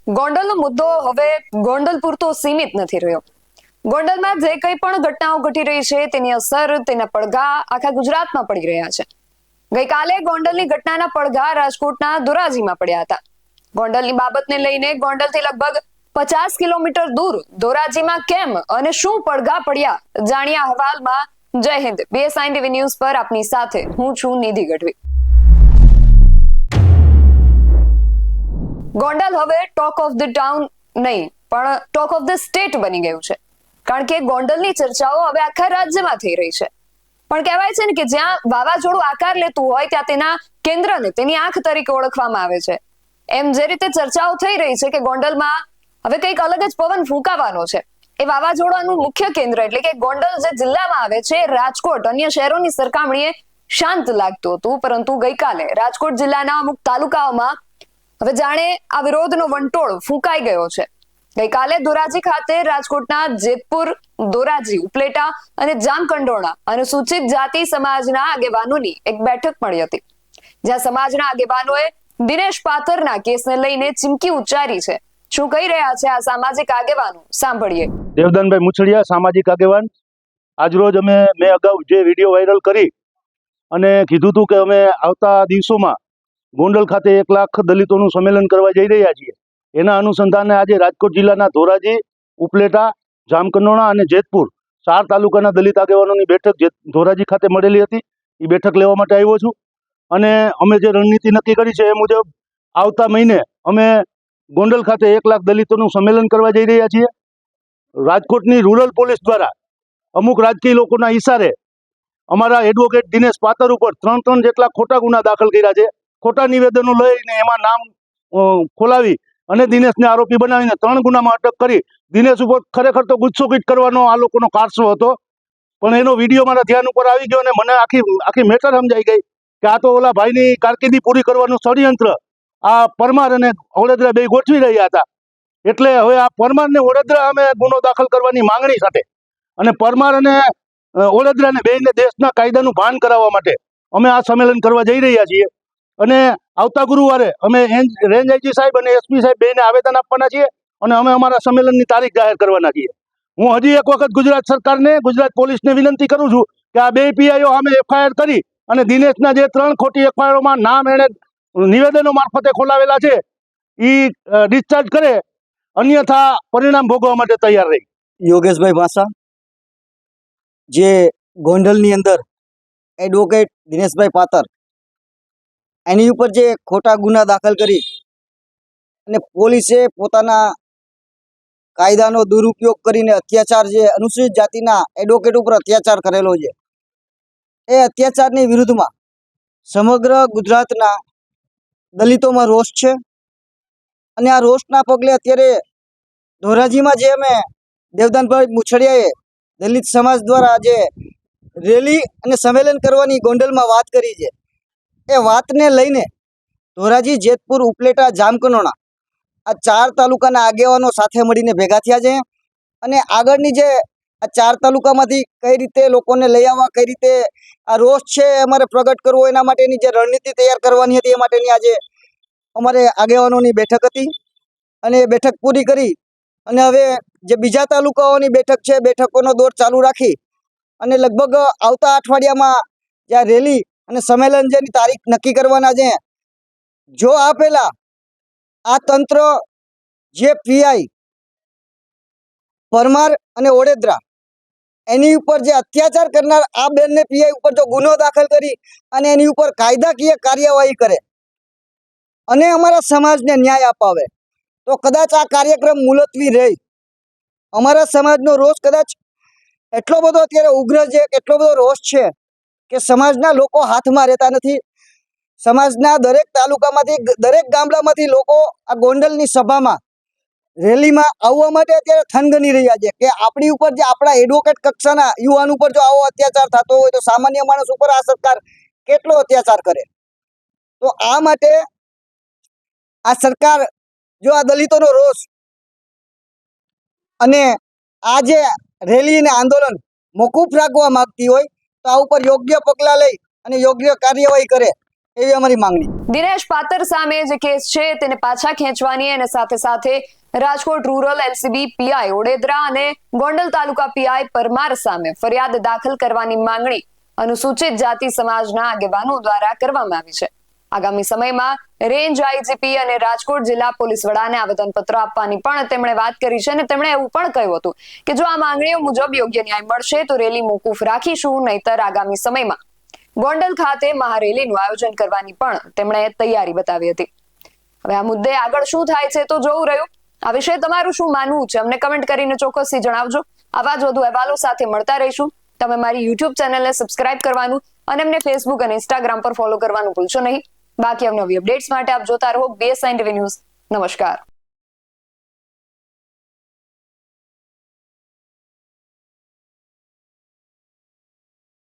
ગોંડલનો મુદ્દો હવે ગોંડલ પૂરતો સીમિત નથી રહ્યો. ગોંડલમાં જે કંઈ પણ ઘટનાઓ ઘટી રહી છે તેની અસર, તેના પડઘા આખા ગુજરાતમાં પડી રહ્યા છે. ગઈકાલે ગોંડલની ઘટનાના પડઘા રાજકોટના ધોરાજીમાં પડ્યા હતા. ગોંડલની બાબતને લઈને ગોંડલથી લગભગ 50 કિલોમીટર દૂર ધોરાજીમાં કેમ અને શું પડઘા પડ્યા, જાણીએ અહેવાલમાં. જય હિન્દ. BSI TV ન્યૂઝ પર આપની સાથે હું છું નિધિ ગઢવી. ગોંડલ હવે ટોક ઓફ ધ ટાઉન નહીં પણ ટોક ઓફ ધ સ્ટેટ બની ગયું છે, કારણ કે ગોંડલની ચર્ચાઓ હવે આખા રાજ્યમાં થઈ રહી છે. પણ કહેવાય છે ને કે જ્યાં વાવાઝોડું આકાર લેતું હોય ત્યાં તેના કેન્દ્રને તેની આંખ તરીકે ઓળખવામાં આવે છે. એમ જે રીતે ચર્ચાઓ થઈ રહી છે કે ગોંડલમાં હવે કંઈક અલગ જ પવન ફૂંકાવાનો છે. એ વાવાઝોડાનું મુખ્ય કેન્દ્ર એટલે કે ગોંડલ જે જિલ્લામાં આવે છે, રાજકોટ અન્ય શહેરોની સરખામણીએ શાંત લાગતું હતું, પરંતુ ગઈકાલે રાજકોટ જિલ્લાના અમુક તાલુકાઓમાં હવે જાણે આ વિરોધનો વંટોળ ફૂંકાઈ ગયો છે. ગઈકાલે ધોરાજી ખાતે રાજકોટના જેતપુર, ધોરાજી, ઉપલેટા અને જામકંડોરણા અનુસૂચિત જાતિ સમાજના આગેવાનોની એક બેઠક મળી હતી, જ્યાં સમાજના આગેવાનોએ દિનેશ પાતરના કેસને લઈને ચીમકી ઉચ્ચારી છે. શું કહી રહ્યા છે આ સામાજિક આગેવાનો, સાંભળીએ. દેવદાનભાઈ મુછડિયા, સામાજિક આગેવાન. આજરોજ મેં અગાઉ જે વિડીયો વાયરલ કરી અને કીધું હતું કે અમે આવતા દિવસોમાં ગોંડલ ખાતે 1 લાખ દલિતોનું સંમેલન કરવા જઈ રહ્યા છીએ. એના અનુસંધાને આજે રાજકોટ જિલ્લાના ધોરાજી, ઉપલેટા, જામકંડોરણા અને જેતપુર 4 તાલુકાના દલિત આગેવાનોની બેઠક ધોરાજી ખાતે મળેલી હતી. એ બેઠક લેવા માટે આવ્યો છું અને અમે જે રણનીતિ નક્કી કરી છે એ મુજબ આવતા મહિને અમે ગોંડલ ખાતે 1 લાખ દલિતોનું સંમેલન કરવા જઈ રહ્યા છીએ. રાજકોટની રૂરલ પોલીસ દ્વારા અમુક રાજકીય લોકોના ઈશારે અમારા એડવોકેટ દિનેશ પાતર ઉપર 3 જેટલા ખોટા ગુના દાખલ કર્યા છે. ખોટા નિવેદનો લઈને એમાં નામ ખોલાવી અને દિનેશને આરોપી બનાવીને 3 ગુનામાં અટક કરી દિનેશ ઉપર ખરેખર તો ગુસ્સોકીટ કરવાનો આ લોકોનો કારસો હતો. પણ એનો વિડીયો મારા ધ્યાન ઉપર આવી ગયો અને મને આખી મેટર સમજાઈ ગઈ કે આ તો ઓલા ભાઈની કારકિર્દી પૂરી કરવાનું ષડયંત્ર આ પરમાર અને ઓળેદરા બે ગોઠવી રહ્યા હતા. એટલે હવે આ પરમાર ને ઓળેદરા અમે ગુનો દાખલ કરવાની માંગણી સાથે અને પરમાર અને ઓળેદરાને બેને દેશના કાયદાનું ભાન કરાવવા માટે અમે આ સંમેલન કરવા જઈ રહ્યા છીએ. અને આવતા ગુરુવારે અમે રેન્જ આઈજી સાહેબ અને SP સાહેબ બેને આવેદન આપવાના છીએ અને અમે અમારા સંમેલનની તારીખ જાહેર કરવાના છીએ. હું હજી એક વખત ગુજરાત સરકારને, ગુજરાત પોલીસને વિનંતી કરું છું કે આ 2 PIઓ સામે FIR કરી અને દિનેશના જે 3 ખોટી FIRઓમાં નામ એણે નિવેદનો મારફતે ખોલાવેલા છે એ ડિસ્ચાર્જ કરે, અન્યથા પરિણામ ભોગવવા માટે તૈયાર રહી. યોગેશભાઈ ભાષા, જે ગોંડલની અંદર એડવોકેટ દિનેશભાઈ પાતર એની ઉપર જે ખોટા ગુના દાખલ કરી અને પોલીસે પોતાના કાયદાનો દુરુપયોગ કરીને અત્યાચાર, જે અનુસૂચિત જાતિના એડવોકેટ ઉપર અત્યાચાર કરેલો છે, એ અત્યાચારની વિરુદ્ધમાં સમગ્ર ગુજરાતના દલિતોમાં રોષ છે. અને આ રોષના પગલે અત્યારે ધોરાજીમાં જે અમે દેવદાનભાઈ મુછડિયાએ દલિત સમાજ દ્વારા જે રેલી અને સંમેલન કરવાની ગોંડલમાં વાત કરી છે, એ વાતને લઈને ધોરાજી, જેતપુર, ઉપલેટા, જામકંડોરણા આ 4 તાલુકાના આગેવાનો સાથે મળીને ભેગા થયા છે. અને આગળની જે આ 4 તાલુકામાંથી કઈ રીતે લોકોને લઈ આવવા, કઈ રીતે આ રોષ છે અમારે પ્રગટ કરવો, એના માટેની જે રણનીતિ તૈયાર કરવાની હતી એ માટેની આજે અમારે આગેવાનોની બેઠક હતી. અને એ બેઠક પૂરી કરી અને હવે જે બીજા તાલુકાઓની બેઠક છે, બેઠકોનો દોર ચાલુ રાખી અને લગભગ આવતા અઠવાડિયામાં જ્યાં રેલી અને સંમેલન જેની તારીખ નક્કી કરવાના છે. જો આ પહેલા આ તંત્ર, જે PI પરમાર અને ઓળેદરા એની ઉપર જે અત્યાચાર કરનાર આ બંને PI ઉપર જો ગુનો દાખલ કરી અને એની ઉપર કાયદાકીય કાર્યવાહી કરે અને અમારા સમાજને ન્યાય અપાવે તો કદાચ આ કાર્યક્રમ મુલતવી રહે. અમારા સમાજનો રોષ કદાચ એટલો બધો અત્યારે ઉગ્ર છે, એટલો બધો રોષ છે કે સમાજના લોકો હાથમાં રહેતા નથી. સમાજના દરેક તાલુકામાંથી, દરેક ગામડામાંથી લોકો આ ગોંડલની સભામાં, રેલીમાં આવવા માટે અત્યારે થનગની રહ્યા છે કે આપણી ઉપર, જે આપણા એડવોકેટ કક્ષાના યુવાન ઉપર જો આવો અત્યાચાર થતો હોય તો સામાન્ય માણસ ઉપર આ સરકાર કેટલો અત્યાચાર કરે. તો આ માટે આ સરકાર જો આ દલિતોનો રોષ અને આ જે રેલી અને આંદોલન મોકૂફ રાખવા માંગતી હોય તો આ ઉપર યોગ્ય પગલાં લઈ અને યોગ્ય કાર્યવાહી કરે એવી અમારી માંગણી. દિનેશ પાતર સામે જે કેસ છે તેને પાછા ખેંચવાની અને સાથે સાથે Rajkot rural LCB PI Odedara અને ગોંડલ તાલુકા પીઆઈ પરમાર સામે ફરિયાદ દાખલ કરવાની માંગણી અનુસૂચિત જાતિ સમાજના આગેવાનો દ્વારા કરવામાં આવી છે. આગામી સમયમાં રેન્જ આઈજીપી અને રાજકોટ જિલ્લા પોલીસ વડાને આવેદનપત્ર આપવાની પણ તેમણે વાત કરી છે અને તેમણે એવું પણ કહ્યું હતું કે જો આ માંગણીઓ મુજબ યોગ્ય ન્યાય મળશે તો રેલી મોકૂફ રાખીશું, નહીતર આગામી સમયમાં ગોંડલ ખાતે મહારેલીનું આયોજન કરવાની પણ તેમણે તૈયારી બતાવી હતી. હવે આ મુદ્દે આગળ શું થાય છે તો જોવું રહ્યું. આ વિશે તમારું શું માનવું છે અમને કમેન્ટ કરીને ચોક્કસથી જણાવજો. આવા જ વધુ અહેવાલો સાથે મળતા રહીશું. તમે મારી યુટ્યુબ ચેનલને સબસ્ક્રાઇબ કરવાનું અને અમને ફેસબુક અને ઇન્સ્ટાગ્રામ પર ફોલો કરવાનું ભૂલશો નહીં. બાકી અવનવી અપડેટ્સ માટે આપ જોતા રહો BSI ટીવી ન્યૂઝ. નમસ્કાર.